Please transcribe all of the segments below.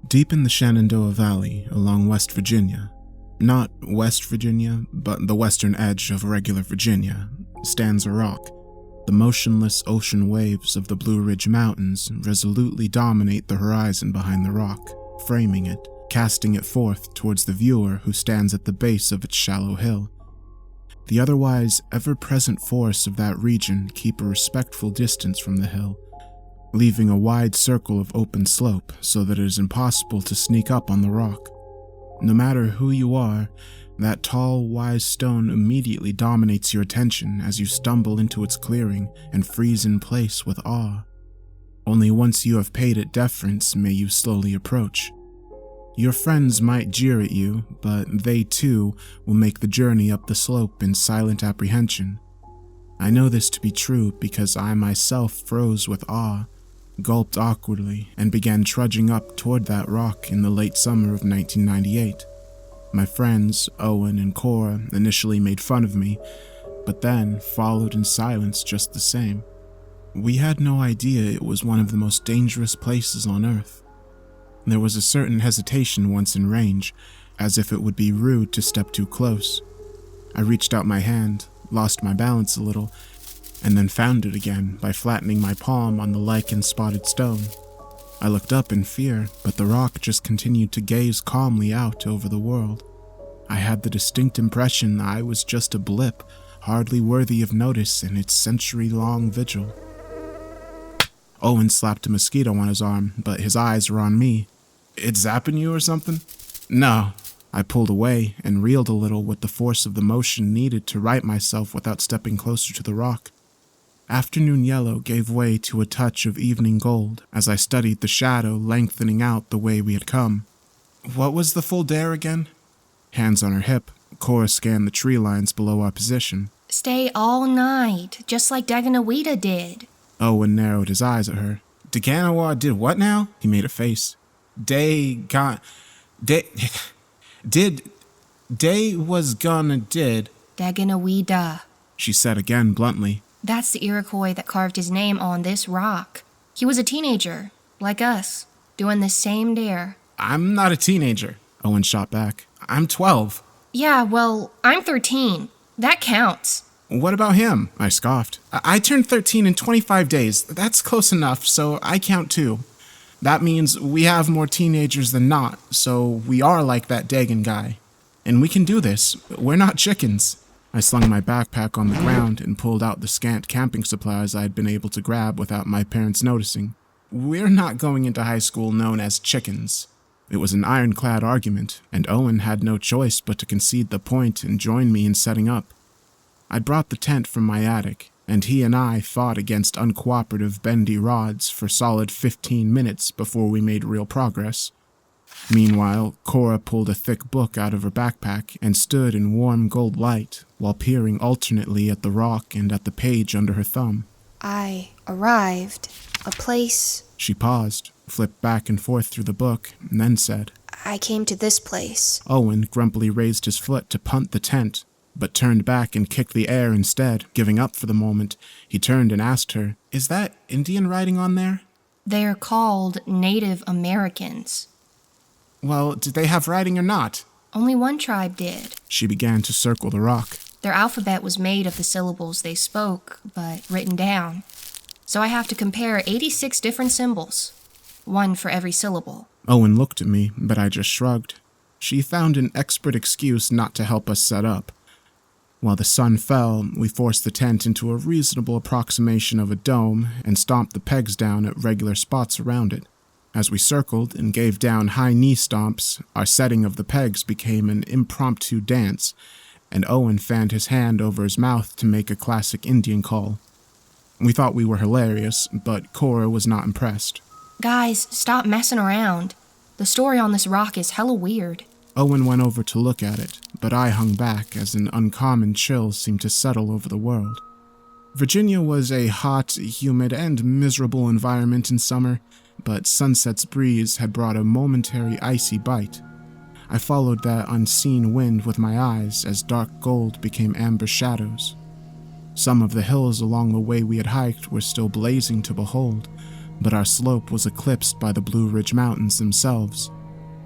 Deep in the Shenandoah Valley along West Virginia, not West Virginia, but the western edge of regular Virginia, stands a rock. The motionless ocean waves of the Blue Ridge Mountains resolutely dominate the horizon behind the rock, framing it, casting it forth towards the viewer who stands at the base of its shallow hill. The otherwise ever-present forests of that region keep a respectful distance from the hill, leaving a wide circle of open slope so that it is impossible to sneak up on the rock. No matter who you are, that tall, wise stone immediately dominates your attention as you stumble into its clearing and freeze in place with awe. Only once you have paid it deference may you slowly approach. Your friends might jeer at you, but they too will make the journey up the slope in silent apprehension. I know this to be true because I myself froze with awe, gulped awkwardly, and began trudging up toward that rock in the late summer of 1998. My friends, Owen and Cora, initially made fun of me, but then followed in silence just the same. We had no idea it was one of the most dangerous places on Earth. There was a certain hesitation once in range, as if it would be rude to step too close. I reached out my hand, lost my balance a little, and then found it again by flattening my palm on the lichen-spotted stone. I looked up in fear, but the rock just continued to gaze calmly out over the world. I had the distinct impression I was just a blip, hardly worthy of notice in its century-long vigil. Owen slapped a mosquito on his arm, but his eyes were on me. "It's zapping you or something?" "No." I pulled away and reeled a little with the force of the motion needed to right myself without stepping closer to the rock. Afternoon yellow gave way to a touch of evening gold as I studied the shadow lengthening out the way we had come. What was the full dare again? Hands on her hip, Cora scanned the tree lines below our position. "Stay all night, just like Daganawida did." Owen narrowed his eyes at her. "Daganawa did what now?" He made a face. Day was gonna did. Daganawida, She said again bluntly. That's the Iroquois that carved his name on this rock. He was a teenager, like us, doing the same dare. I'm not a teenager, Owen shot back. I'm 12. Yeah, well, I'm 13. That counts. What about him? I scoffed. I turned 13 in 25 days. That's close enough, so I count too. That means we have more teenagers than not, so we are like that Dagan guy. And we can do this. We're not chickens. I slung my backpack on the ground and pulled out the scant camping supplies I had been able to grab without my parents noticing. We're not going into high school known as chickens. It was an ironclad argument, and Owen had no choice but to concede the point and join me in setting up. I'd brought the tent from my attic, and he and I fought against uncooperative bendy rods for solid 15 minutes before we made real progress. Meanwhile, Cora pulled a thick book out of her backpack and stood in warm gold light while peering alternately at the rock and at the page under her thumb. I arrived. A place. She paused, flipped back and forth through the book, and then said, I came to this place. Owen grumpily raised his foot to punt the tent, but turned back and kicked the air instead. Giving up for the moment, he turned and asked her, Is that Indian writing on there? They're called Native Americans. Well, did they have writing or not? Only one tribe did. She began to circle the rock. Their alphabet was made of the syllables they spoke, but written down. So I have to compare 86 different symbols, one for every syllable. Owen looked at me, but I just shrugged. She found an expert excuse not to help us set up. While the sun fell, we forced the tent into a reasonable approximation of a dome and stomped the pegs down at regular spots around it. As we circled and gave down high knee stomps, our setting of the pegs became an impromptu dance, and Owen fanned his hand over his mouth to make a classic Indian call. We thought we were hilarious, but Cora was not impressed. Guys, stop messing around. The story on this rock is hella weird. Owen went over to look at it, but I hung back as an uncommon chill seemed to settle over the world. Virginia was a hot, humid, and miserable environment in summer, but sunset's breeze had brought a momentary icy bite. I followed that unseen wind with my eyes as dark gold became amber shadows. Some of the hills along the way we had hiked were still blazing to behold, but our slope was eclipsed by the Blue Ridge Mountains themselves.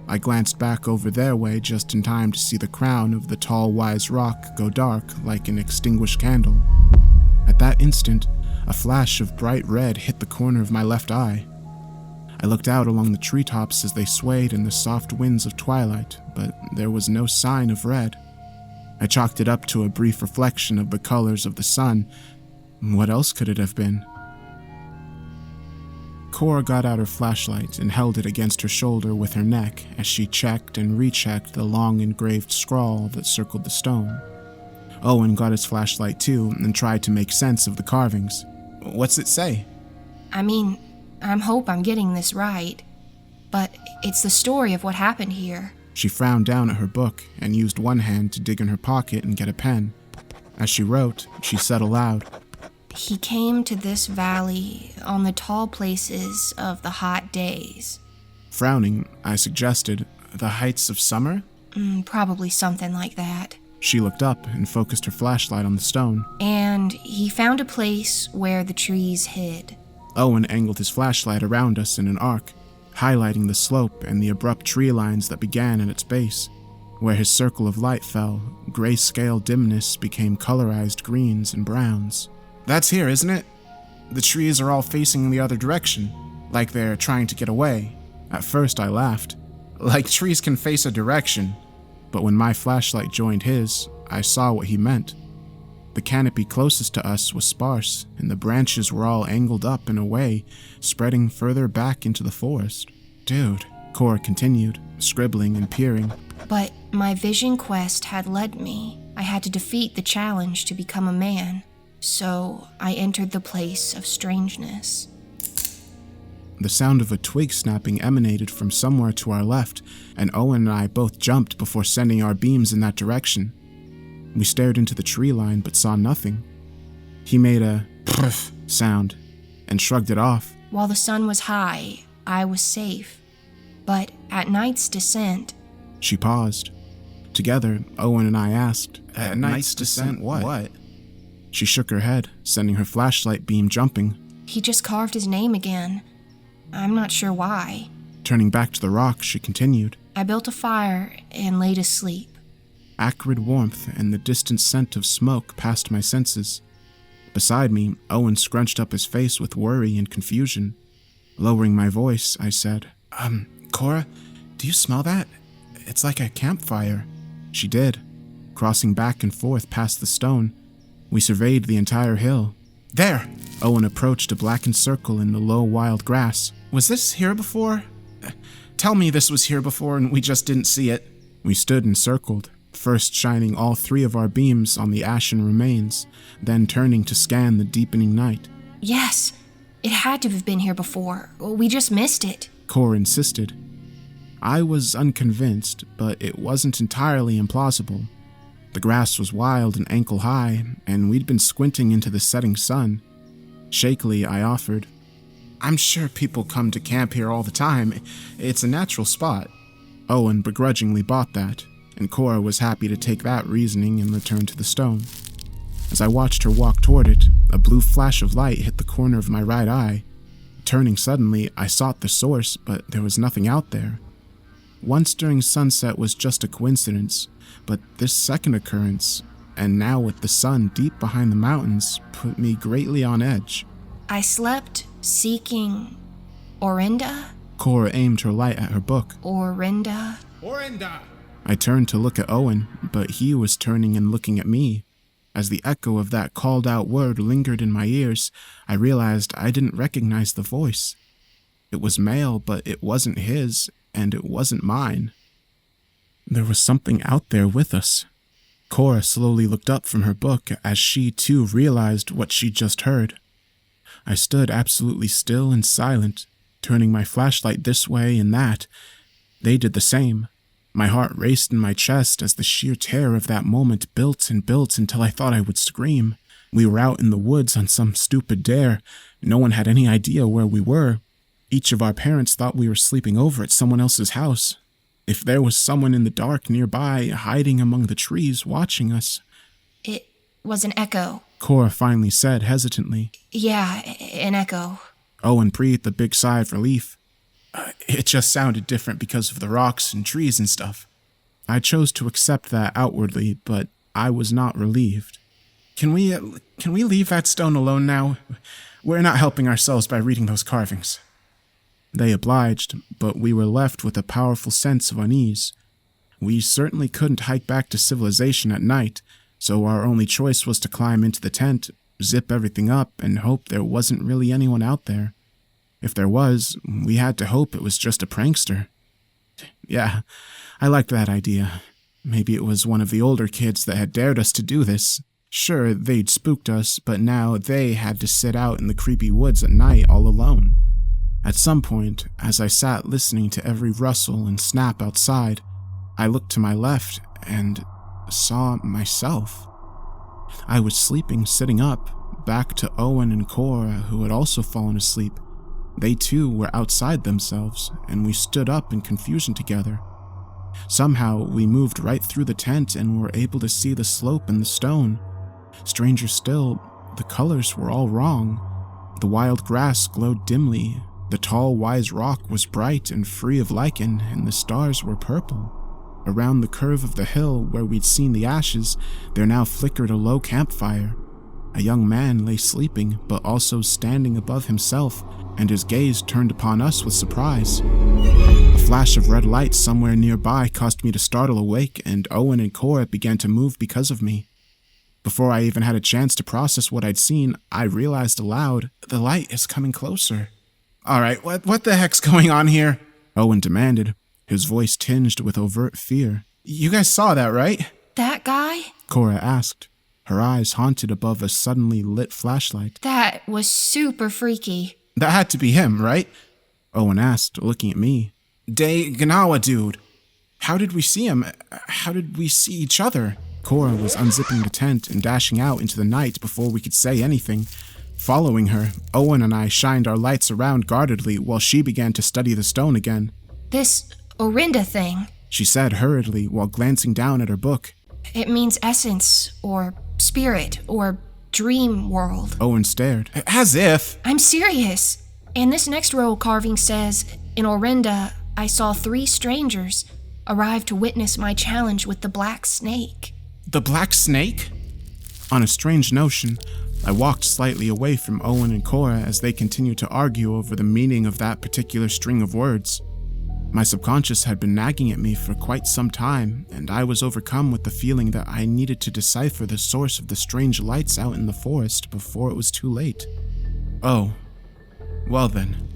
I glanced back over their way just in time to see the crown of the tall, wise rock go dark like an extinguished candle. At that instant, a flash of bright red hit the corner of my left eye. I looked out along the treetops as they swayed in the soft winds of twilight, but there was no sign of red. I chalked it up to a brief reflection of the colors of the sun. What else could it have been? Cora got out her flashlight and held it against her shoulder with her neck as she checked and rechecked the long engraved scrawl that circled the stone. Owen got his flashlight too and tried to make sense of the carvings. What's it say? I hope I'm getting this right, but it's the story of what happened here. She frowned down at her book and used one hand to dig in her pocket and get a pen. As she wrote, she said aloud, He came to this valley on the tall places of the hot days. Frowning, I suggested, the heights of summer? Probably something like that. She looked up and focused her flashlight on the stone. And he found a place where the trees hid. Owen angled his flashlight around us in an arc, highlighting the slope and the abrupt tree lines that began at its base. Where his circle of light fell, grayscale dimness became colorized greens and browns. That's here, isn't it? The trees are all facing the other direction, like they're trying to get away. At first I laughed. Like trees can face a direction. But when my flashlight joined his, I saw what he meant. The canopy closest to us was sparse, and the branches were all angled up in a way, spreading further back into the forest. Dude, Cora continued, scribbling and peering. But my vision quest had led me. I had to defeat the challenge to become a man. So I entered the place of strangeness. The sound of a twig snapping emanated from somewhere to our left, and Owen and I both jumped before sending our beams in that direction. We stared into the tree line but saw nothing. He made a "pff" sound and shrugged it off. While the sun was high, I was safe. But at night's descent... She paused. Together, Owen and I asked, At night's descent what? She shook her head, sending her flashlight beam jumping. He just carved his name again. I'm not sure why. Turning back to the rock, she continued. I built a fire and lay to sleep. Acrid warmth and the distant scent of smoke passed my senses. Beside me, Owen scrunched up his face with worry and confusion. Lowering my voice, I said, Cora, do you smell that? It's like a campfire. She did. Crossing back and forth past the stone, we surveyed the entire hill. There! Owen approached a blackened circle in the low wild grass. Was this here before? Tell me this was here before and we just didn't see it. We stood and circled, first shining all three of our beams on the ashen remains, then turning to scan the deepening night. Yes, it had to have been here before. We just missed it. Cora insisted. I was unconvinced, but it wasn't entirely implausible. The grass was wild and ankle-high, and we'd been squinting into the setting sun. Shakily, I offered, I'm sure people come to camp here all the time. It's a natural spot. Owen begrudgingly bought that, and Cora was happy to take that reasoning and return to the stone. As I watched her walk toward it, a blue flash of light hit the corner of my right eye. Turning suddenly, I sought the source, but there was nothing out there. Once during sunset was just a coincidence, but this second occurrence, and now with the sun deep behind the mountains, put me greatly on edge. I slept seeking Orinda? Cora aimed her light at her book. Orinda? Orinda! I turned to look at Owen, but he was turning and looking at me. As the echo of that called-out word lingered in my ears, I realized I didn't recognize the voice. It was male, but it wasn't his, and it wasn't mine. There was something out there with us. Cora slowly looked up from her book as she too realized what she'd just heard. I stood absolutely still and silent, turning my flashlight this way and that. They did the same. My heart raced in my chest as the sheer terror of that moment built and built until I thought I would scream. We were out in the woods on some stupid dare. No one had any idea where we were. Each of our parents thought we were sleeping over at someone else's house. If there was someone in the dark nearby, hiding among the trees, watching us... It was an echo. Cora finally said hesitantly. Yeah, an echo. Owen breathed a big sigh of relief. It just sounded different because of the rocks and trees and stuff. I chose to accept that outwardly, but I was not relieved. Can we leave that stone alone now? We're not helping ourselves by reading those carvings. They obliged, but we were left with a powerful sense of unease. We certainly couldn't hike back to civilization at night, so our only choice was to climb into the tent, zip everything up, and hope there wasn't really anyone out there. If there was, we had to hope it was just a prankster. Yeah, I liked that idea. Maybe it was one of the older kids that had dared us to do this. Sure, they'd spooked us, but now they had to sit out in the creepy woods at night all alone. At some point, as I sat listening to every rustle and snap outside, I looked to my left and saw myself. I was sleeping sitting up, back to Owen and Cora, who had also fallen asleep. They too were outside themselves, and we stood up in confusion together. Somehow, we moved right through the tent and were able to see the slope and the stone. Stranger still, the colors were all wrong. The wild grass glowed dimly, the tall, wise rock was bright and free of lichen, and the stars were purple. Around the curve of the hill where we'd seen the ashes, there now flickered a low campfire. A young man lay sleeping, but also standing above himself, and his gaze turned upon us with surprise. A flash of red light somewhere nearby caused me to startle awake, and Owen and Cora began to move because of me. Before I even had a chance to process what I'd seen, I realized aloud, the light is coming closer. Alright, what the heck's going on here? Owen demanded, his voice tinged with overt fear. You guys saw that, right? That guy? Cora asked, her eyes haunted above a suddenly lit flashlight. That was super freaky. That had to be him, right? Owen asked, looking at me. Ganawa dude. How did we see him? How did we see each other? Cora was unzipping the tent and dashing out into the night before we could say anything. Following her, Owen and I shined our lights around guardedly while she began to study the stone again. This Orinda thing, she said hurriedly while glancing down at her book. It means essence, or spirit, or dream world. Owen stared. As if! I'm serious. And this next row carving says, in Orinda, I saw 3 strangers arrive to witness my challenge with the black snake. The black snake? On a strange notion, I walked slightly away from Owen and Cora as they continued to argue over the meaning of that particular string of words. My subconscious had been nagging at me for quite some time, and I was overcome with the feeling that I needed to decipher the source of the strange lights out in the forest before it was too late. Oh, well then.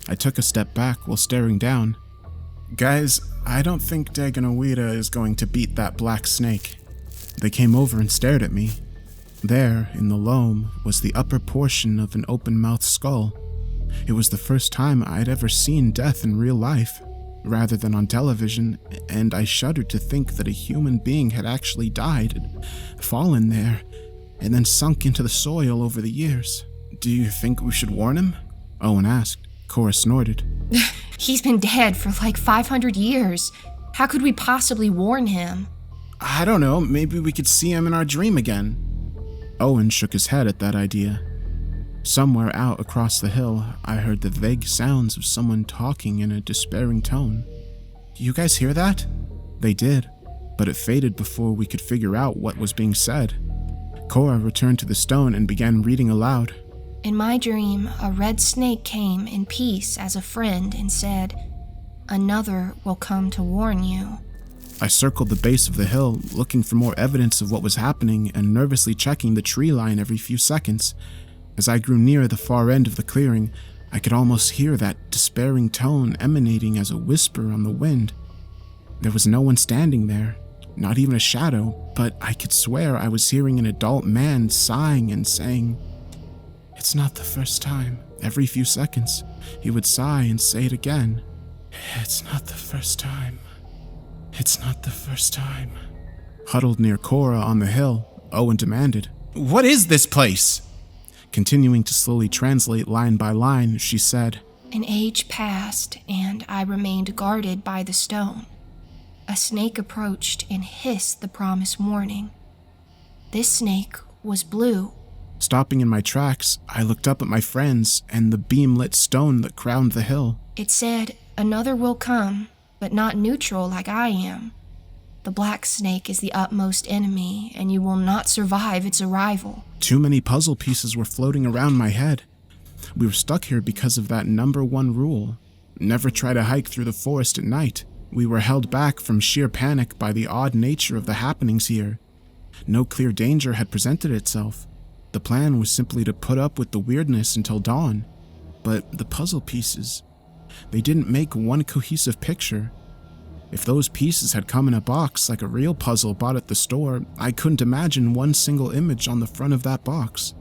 I took a step back while staring down. Guys, I don't think Daganowita is going to beat that black snake. They came over and stared at me. There, in the loam, was the upper portion of an open-mouthed skull. It was the first time I'd ever seen death in real life, rather than on television, and I shuddered to think that a human being had actually died, fallen there, and then sunk into the soil over the years. Do you think we should warn him? Owen asked. Cora snorted. He's been dead for like 500 years. How could we possibly warn him? I don't know, maybe we could see him in our dream again. Owen shook his head at that idea. Somewhere out across the hill, I heard the vague sounds of someone talking in a despairing tone. You guys hear that? They did, but it faded before we could figure out what was being said. Cora returned to the stone and began reading aloud. In my dream, a red snake came in peace as a friend and said, "Another will come to warn you." I circled the base of the hill, looking for more evidence of what was happening and nervously checking the tree line every few seconds. As I grew near the far end of the clearing, I could almost hear that despairing tone emanating as a whisper on the wind. There was no one standing there, not even a shadow, but I could swear I was hearing an adult man sighing and saying, "It's not the first time." Every few seconds, he would sigh and say it again. "It's not the first time. It's not the first time." Huddled near Cora on the hill, Owen demanded, "What is this place?" Continuing to slowly translate line by line, she said, An age passed, and I remained guarded by the stone. A snake approached and hissed the promised warning. This snake was blue. Stopping in my tracks, I looked up at my friends and the beam-lit stone that crowned the hill. It said, "Another will come, but not neutral like I am. The black snake is the utmost enemy, and you will not survive its arrival." Too many puzzle pieces were floating around my head. We were stuck here because of that #1 rule. Never try to hike through the forest at night. We were held back from sheer panic by the odd nature of the happenings here. No clear danger had presented itself. The plan was simply to put up with the weirdness until dawn. But the puzzle pieces, they didn't make one cohesive picture. If those pieces had come in a box like a real puzzle bought at the store, I couldn't imagine one single image on the front of that box.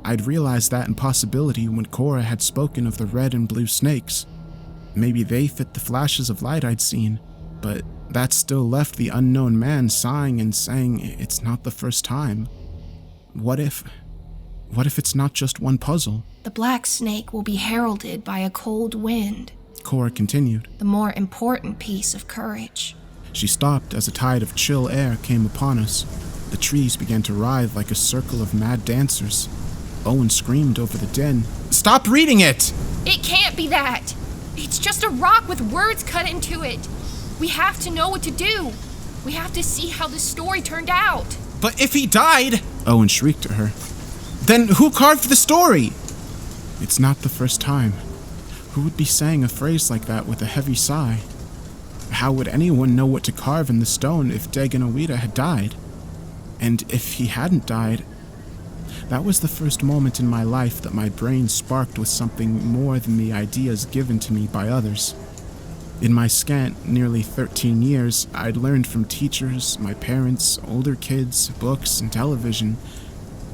I'd realized that impossibility when Cora had spoken of the red and blue snakes. Maybe they fit the flashes of light I'd seen, but that still left the unknown man sighing and saying it's not the first time. What if it's not just one puzzle? The black snake will be heralded by a cold wind. Cora continued. The more important piece of courage. She stopped as a tide of chill air came upon us. The trees began to writhe like a circle of mad dancers. Owen screamed over the din. "Stop reading it!" It can't be that! It's just a rock with words cut into it. We have to know what to do. We have to see how the story turned out. "But if he died," Owen shrieked at her, "then who carved the story?" It's not the first time. Who would be saying a phrase like that with a heavy sigh? How would anyone know what to carve in the stone if Daganowita had died? And if he hadn't died? That was the first moment in my life that my brain sparked with something more than the ideas given to me by others. In my scant, nearly 13 years, I'd learned from teachers, my parents, older kids, books, and television.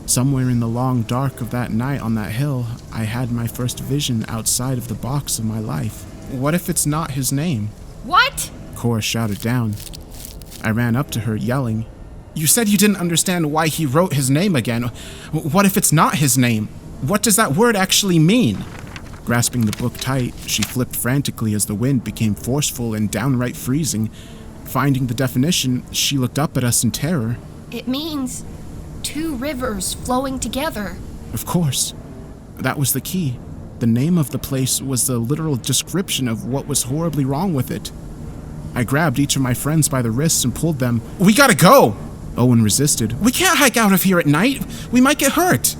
Somewhere in the long dark of that night on that hill, I had my first vision outside of the box of my life. What if it's not his name? What? Cora shouted down. I ran up to her, yelling, "You said you didn't understand why he wrote his name again. What if it's not his name? What does that word actually mean?" Grasping the book tight, she flipped frantically as the wind became forceful and downright freezing. Finding the definition, she looked up at us in terror. It means 2 rivers flowing together. Of course. That was the key. The name of the place was the literal description of what was horribly wrong with it. I grabbed each of my friends by the wrists and pulled them. "We gotta go!" Owen resisted. "We can't hike out of here at night. We might get hurt."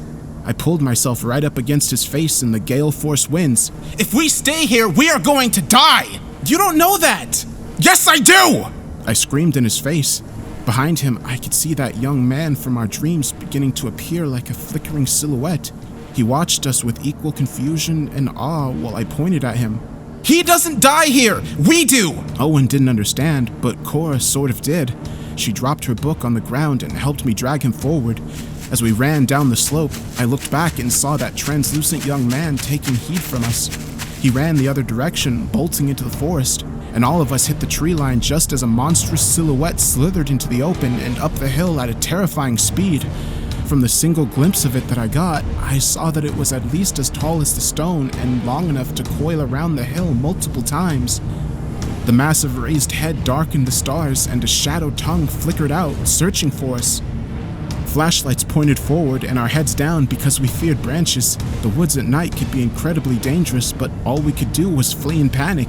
I pulled myself right up against his face in the gale-force winds. "If we stay here, we are going to die! You don't know that!" "Yes, I do!" I screamed in his face. Behind him, I could see that young man from our dreams beginning to appear like a flickering silhouette. He watched us with equal confusion and awe while I pointed at him. "He doesn't die here! We do!" Owen didn't understand, but Cora sort of did. She dropped her book on the ground and helped me drag him forward. As we ran down the slope, I looked back and saw that translucent young man taking heed from us. He ran the other direction, bolting into the forest, and all of us hit the tree line just as a monstrous silhouette slithered into the open and up the hill at a terrifying speed. From the single glimpse of it that I got, I saw that it was at least as tall as the stone and long enough to coil around the hill multiple times. The massive raised head darkened the stars and a shadow tongue flickered out, searching for us. Flashlights pointed forward and our heads down because we feared branches. The woods at night could be incredibly dangerous, but all we could do was flee in panic.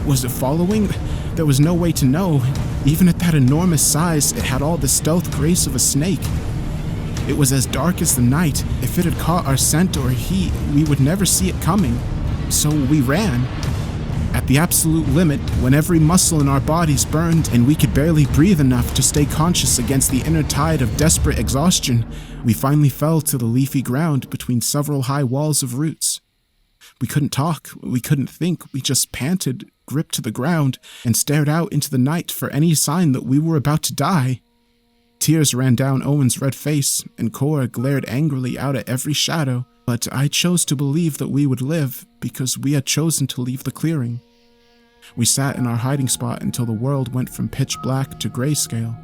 Was it following? There was no way to know. Even at that enormous size, it had all the stealth grace of a snake. It was as dark as the night. If it had caught our scent or heat, we would never see it coming. So we ran. At the absolute limit, when every muscle in our bodies burned and we could barely breathe enough to stay conscious against the inner tide of desperate exhaustion, we finally fell to the leafy ground between several high walls of roots. We couldn't talk, we couldn't think, we just panted, gripped to the ground, and stared out into the night for any sign that we were about to die. Tears ran down Owen's red face, and Cora glared angrily out at every shadow, but I chose to believe that we would live because we had chosen to leave the clearing. We sat in our hiding spot until the world went from pitch black to grayscale.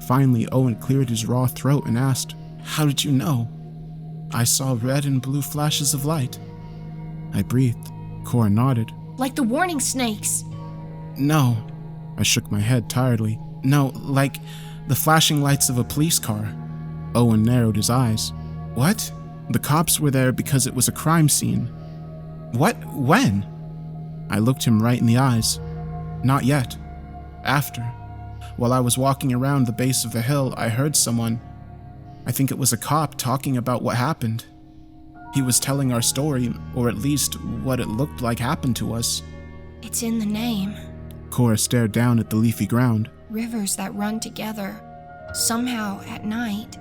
Finally, Owen cleared his raw throat and asked, "How did you know?" "I saw red and blue flashes of light." I breathed. Cora nodded. Like the warning snakes. "No." I shook my head tiredly. "No, like the flashing lights of a police car." Owen narrowed his eyes. What? The cops were there because it was a crime scene. What? When? I looked him right in the eyes. Not yet. After. While I was walking around the base of the hill, I heard someone, I think it was a cop, talking about what happened. He was telling our story, or at least what it looked like happened to us. It's in the name. Cora stared down at the leafy ground. Rivers that run together. Somehow, at night,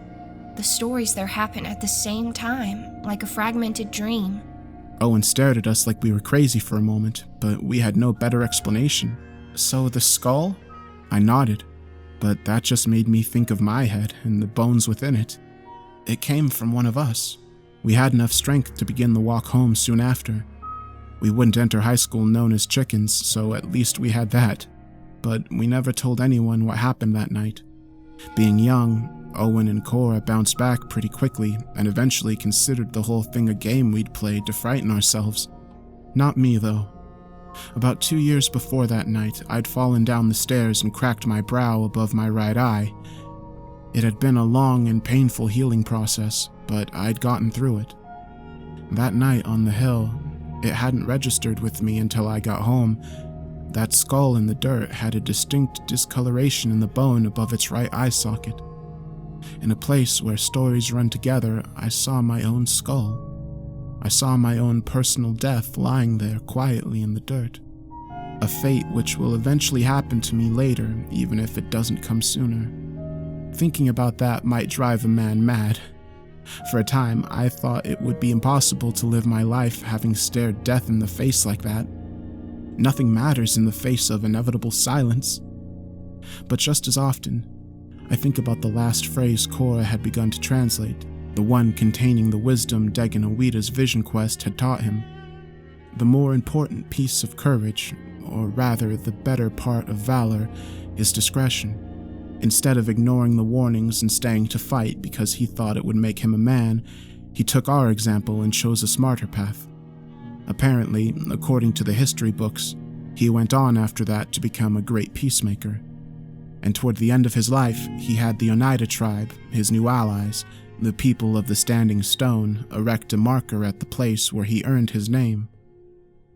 the stories there happen at the same time, like a fragmented dream. Owen stared at us like we were crazy for a moment, but we had no better explanation. So the skull? I nodded, but that just made me think of my head and the bones within it. It came from one of us. We had enough strength to begin the walk home soon after. We wouldn't enter high school known as chickens, so at least we had that. But we never told anyone what happened that night. Being young, Owen and Cora bounced back pretty quickly and eventually considered the whole thing a game we'd played to frighten ourselves. Not me, though. About 2 years before that night, I'd fallen down the stairs and cracked my brow above my right eye. It had been a long and painful healing process, but I'd gotten through it. That night on the hill, it hadn't registered with me until I got home. That skull in the dirt had a distinct discoloration in the bone above its right eye socket. In a place where stories run together, I saw my own skull. I saw my own personal death lying there quietly in the dirt. A fate which will eventually happen to me later, even if it doesn't come sooner. Thinking about that might drive a man mad. For a time, I thought it would be impossible to live my life having stared death in the face like that. Nothing matters in the face of inevitable silence. But just as often, I think about the last phrase Cora had begun to translate, the one containing the wisdom Dagon Awita's vision quest had taught him. The more important piece of courage, or rather the better part of valor, is discretion. Instead of ignoring the warnings and staying to fight because he thought it would make him a man, he took our example and chose a smarter path. Apparently, according to the history books, he went on after that to become a great peacemaker. And toward the end of his life, he had the Oneida tribe, his new allies, the people of the Standing Stone, erect a marker at the place where he earned his name.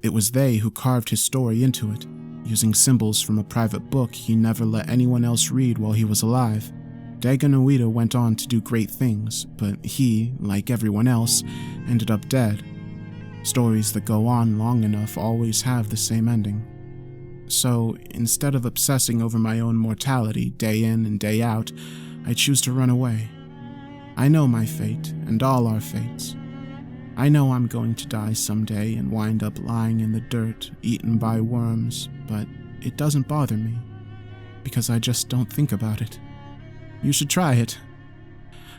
It was they who carved his story into it, using symbols from a private book he never let anyone else read while he was alive. Dagon Awita went on to do great things, but he, like everyone else, ended up dead. Stories that go on long enough always have the same ending. So, instead of obsessing over my own mortality day in and day out, I choose to run away. I know my fate, and all our fates. I know I'm going to die someday and wind up lying in the dirt, eaten by worms, but it doesn't bother me, because I just don't think about it. You should try it.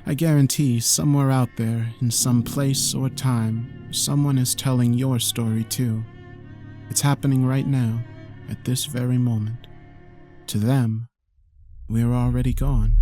I guarantee somewhere out there, in some place or time, someone is telling your story too. It's happening right now, at this very moment. To them, we're already gone.